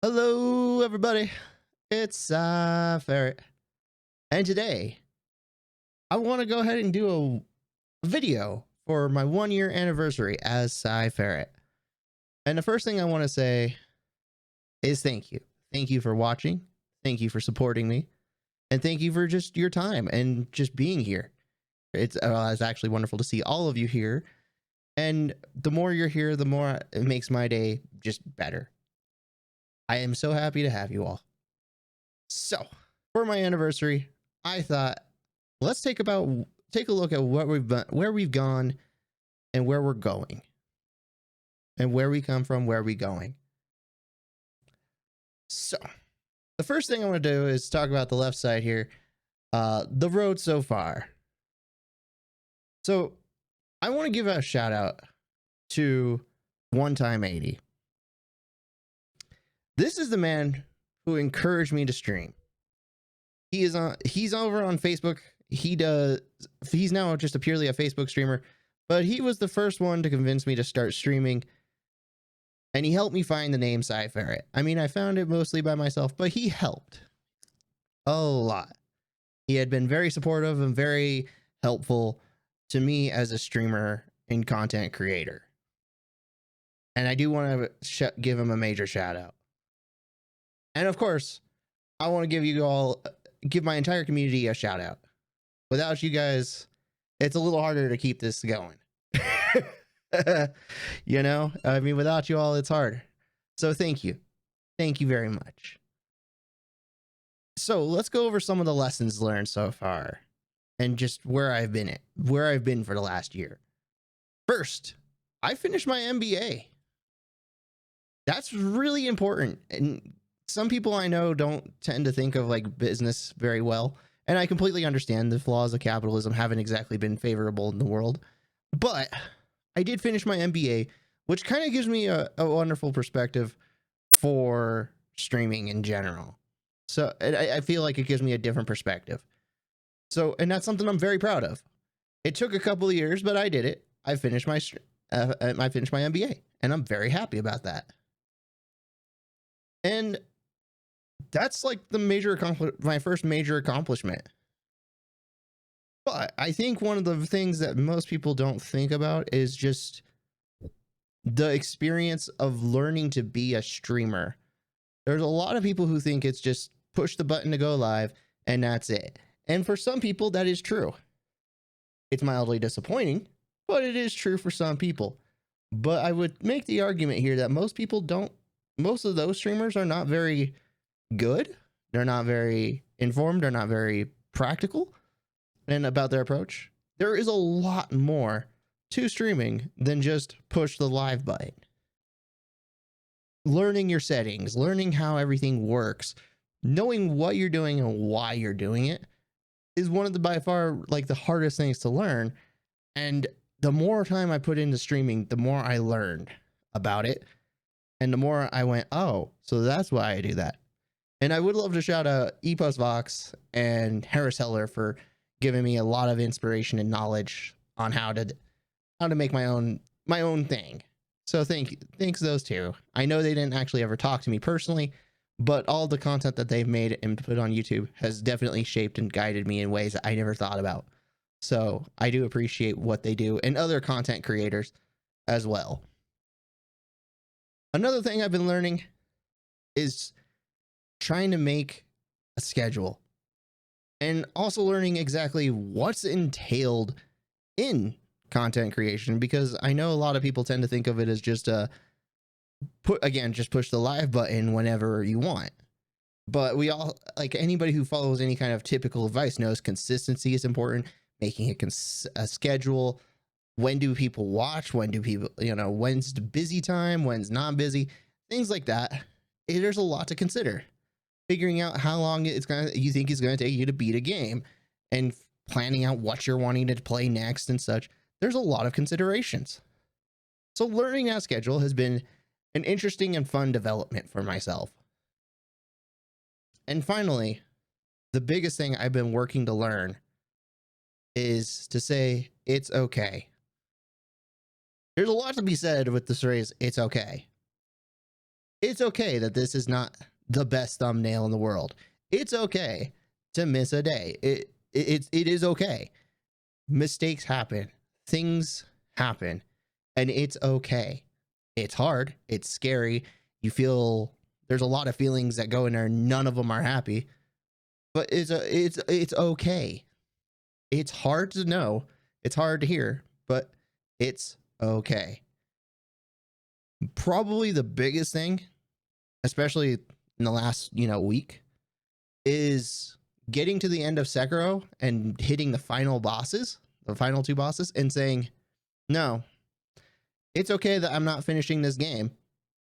Hello, everybody. It's Ferret, and today I want to go ahead and do a video for my 1 year anniversary as PsyFerret. And the first thing I want to say is thank you. Thank you for watching. Thank you for supporting me, and thank you for just your time and just being here. It's actually wonderful to see all of you here, and the more you're here, the more it makes my day just better. I am so happy to have you all. So, for my anniversary, I thought let's take a look at what we've been, where we've gone, and where we're going, and where we come from, where we going. So, the first thing I want to do is talk about the left side here, the road so far. So, I want to give a shout out to One Time 80. This is the man who encouraged me to stream. He's over on Facebook. He's now just purely a Facebook streamer, but he was the first one to convince me to start streaming, and he helped me find the name PsyFerret. I mean, I found it mostly by myself, but he helped a lot. He had been very supportive and very helpful to me as a streamer and content creator, and I do want to give him a major shout out. And of course, I want to give my entire community a shout out. Without you guys, it's a little harder to keep this going. You know, I mean, without you all, it's hard. So thank you. Thank you very much. So let's go over some of the lessons learned so far and just where I've been for the last year. First, I finished my MBA. That's really important. And some people I know don't tend to think of like business very well. And I completely understand the flaws of capitalism haven't exactly been favorable in the world. But I did finish my MBA, which kind of gives me a wonderful perspective for streaming in general. So I feel like it gives me a different perspective. So, and that's something I'm very proud of. It took a couple of years, but I did it. I finished my MBA, and I'm very happy about that. And that's like my first major accomplishment. But I think one of the things that most people don't think about is just the experience of learning to be a streamer. There's a lot of people who think it's just push the button to go live and that's it. And for some people, that is true. It's mildly disappointing, but it is true for some people. But I would make the argument here that most of those streamers are not very good. They're not very informed. They're not very practical and about their approach. There is a lot more to streaming than just push the live button. Learning your settings, learning how everything works, knowing what you're doing and why you're doing it is one of the by far like the hardest things to learn. And the more time I put into streaming, the more I learned about it. And the more I went, oh, so that's why I do that. And I would love to shout out EPOSVox and Harris Heller for giving me a lot of inspiration and knowledge on how to make my own thing. So thanks those two. I know they didn't actually ever talk to me personally, but all the content that they've made and put on YouTube has definitely shaped and guided me in ways that I never thought about. So I do appreciate what they do, and other content creators as well. Another thing I've been learning is trying to make a schedule, and also learning exactly what's entailed in content creation, because I know a lot of people tend to think of it as just just push the live button whenever you want. But we all, like anybody who follows any kind of typical advice, knows consistency is important, making a schedule. When do people watch? When do people, when's the busy time? When's not busy? Things like that. There's a lot to consider. Figuring out how long you think it's gonna take you to beat a game, and planning out what you're wanting to play next and such. There's a lot of considerations. So learning that schedule has been an interesting and fun development for myself. And finally, the biggest thing I've been working to learn is to say it's okay. There's a lot to be said with this phrase, it's okay. It's okay that this is not the best thumbnail in the world. It's okay to miss a day. It is okay. Mistakes happen. Things happen, and it's okay. It's hard. It's scary. You feel there's a lot of feelings that go in there. None of them are happy, but it's okay. It's hard to know. It's hard to hear, but it's okay. Probably the biggest thing, especially in the last, week, is getting to the end of Sekiro and hitting the final bosses, the final two bosses, and saying, no, it's okay that I'm not finishing this game.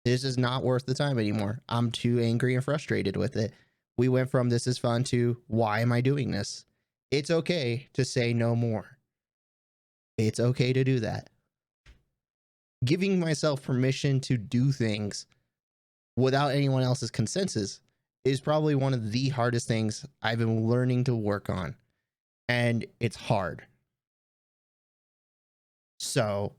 This is not worth the time anymore. I'm too angry and frustrated with it. We went from this is fun to why am I doing this? It's okay to say no more. It's okay to do that. Giving myself permission to do things without anyone else's consensus is probably one of the hardest things I've been learning to work on. And it's hard. So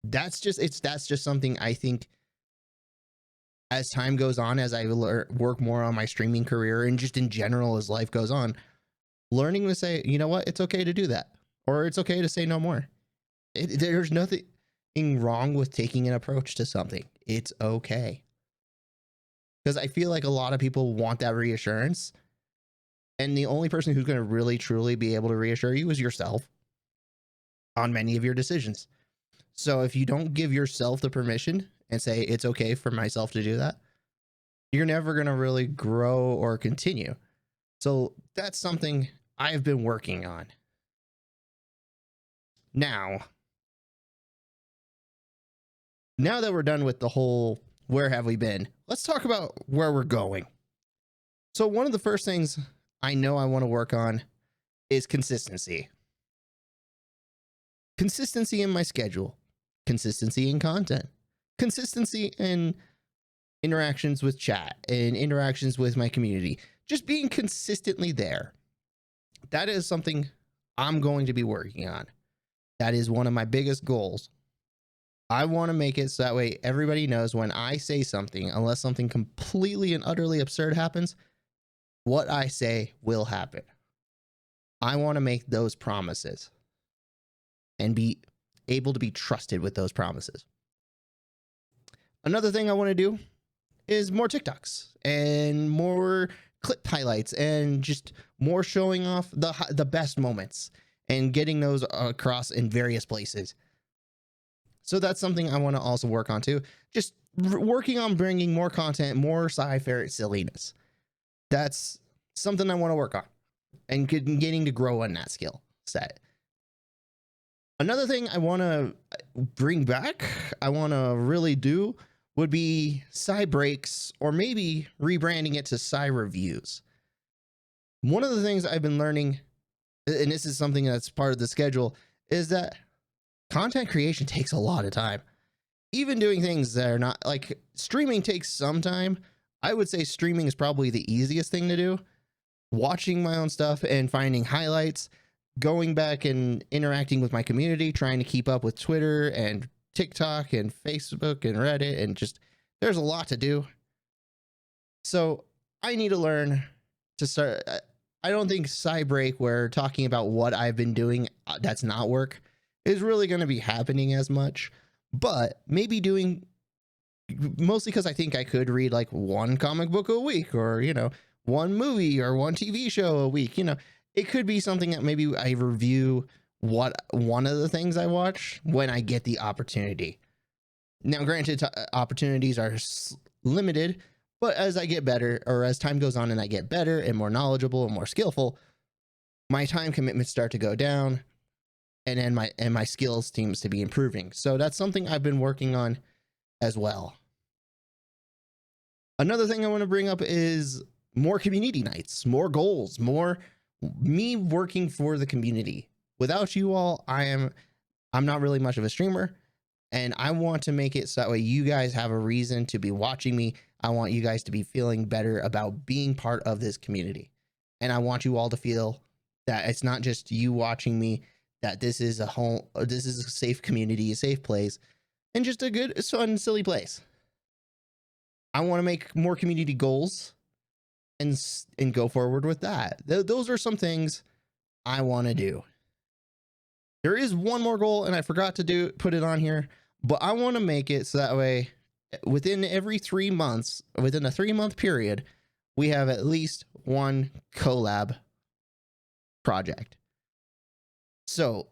that's just something I think as time goes on, as I work more on my streaming career and just in general as life goes on, learning to say, you know what, it's okay to do that, or it's okay to say no more. There's nothing wrong with taking an approach to something. It's okay. Because I feel like a lot of people want that reassurance, and the only person who's going to really truly be able to reassure you is yourself on many of your decisions. So if you don't give yourself the permission and say it's okay for myself to do that, you're never going to really grow or continue. So that's something I've been working on. Now that we're done with the whole where have we been, let's talk about where we're going. So one of the first things I know I want to work on is consistency. Consistency in my schedule, consistency in content, consistency in interactions with chat and interactions with my community, just being consistently there. That is something I'm going to be working on. That is one of my biggest goals. I want to make it so that way everybody knows when I say something, unless something completely and utterly absurd happens, what I say will happen. I want to make those promises and be able to be trusted with those promises. Another thing I want to do is more TikToks and more clip highlights and just more showing off the best moments and getting those across in various places. So that's something I want to also work on too. Just working on bringing more content, more PsyFerret silliness. That's something I want to work on and getting to grow on that skill set. Another thing I want to bring back, I want to really do, would be Psy breaks, or maybe rebranding it to Psy reviews. One of the things I've been learning, and this is something that's part of the schedule, is that content creation takes a lot of time. Even doing things that are not like streaming takes some time. I would say streaming is probably the easiest thing to do. Watching my own stuff and finding highlights, going back and interacting with my community, trying to keep up with Twitter and TikTok and Facebook and Reddit, and just there's a lot to do. So I need to learn to start. I don't think Cybreak, where talking about what I've been doing that's not work, is really going to be happening as much, but maybe doing, mostly because I think I could read like one comic book a week, or one movie or one TV show a week. It could be something that maybe I review one of the things I watch when I get the opportunity. Now, granted, opportunities are limited, but as I get better, or as time goes on and I get better and more knowledgeable and more skillful, my time commitments start to go down, and then my skills seems to be improving. So that's something I've been working on as well. Another thing I want to bring up is more community nights, more goals, more me working for the community. Without you all, I'm not really much of a streamer, and I want to make it so that way you guys have a reason to be watching me. I want you guys to be feeling better about being part of this community, and I want you all to feel that it's not just you watching me, that this is a home, this is a safe community, a safe place, and just a good, fun, silly place. I want to make more community goals and go forward with that. Those are some things I want to do. There is one more goal, and I forgot to put it on here, but I want to make it so that way within every 3 months, within a 3-month period, we have at least one collab project. So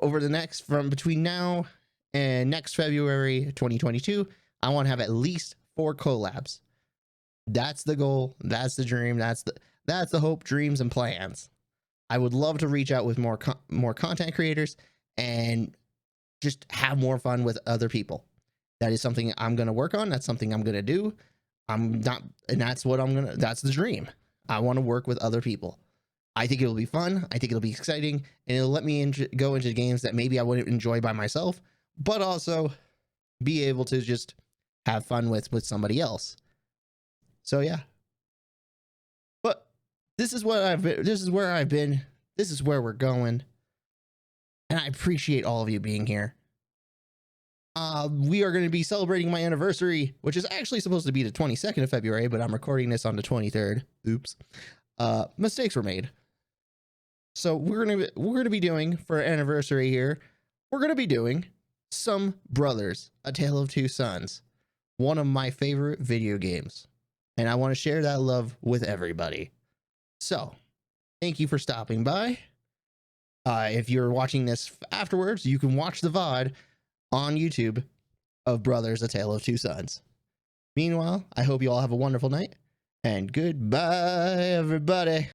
over the next, from between now and next February 2022, I want to have at least 4 collabs. That's the goal. That's the dream. That's the hope, dreams, and plans. I would love to reach out with more content creators and just have more fun with other people. That is something I'm going to work on. That's something I'm going to do. That's the dream. I want to work with other people. I think it'll be fun. I think it'll be exciting, and it'll let me go into games that maybe I wouldn't enjoy by myself, but also be able to just have fun with somebody else. So yeah. But this is where I've been. This is where we're going. And I appreciate all of you being here. We are going to be celebrating my anniversary, which is actually supposed to be the 22nd of February, but I'm recording this on the 23rd. Oops. Mistakes were made. So we're going to be doing, for our anniversary here, we're going to be doing some Brothers, A Tale of Two Sons, one of my favorite video games. And I want to share that love with everybody. So, thank you for stopping by. If you're watching this afterwards, you can watch the VOD on YouTube of Brothers, A Tale of Two Sons. Meanwhile, I hope you all have a wonderful night, and goodbye, everybody.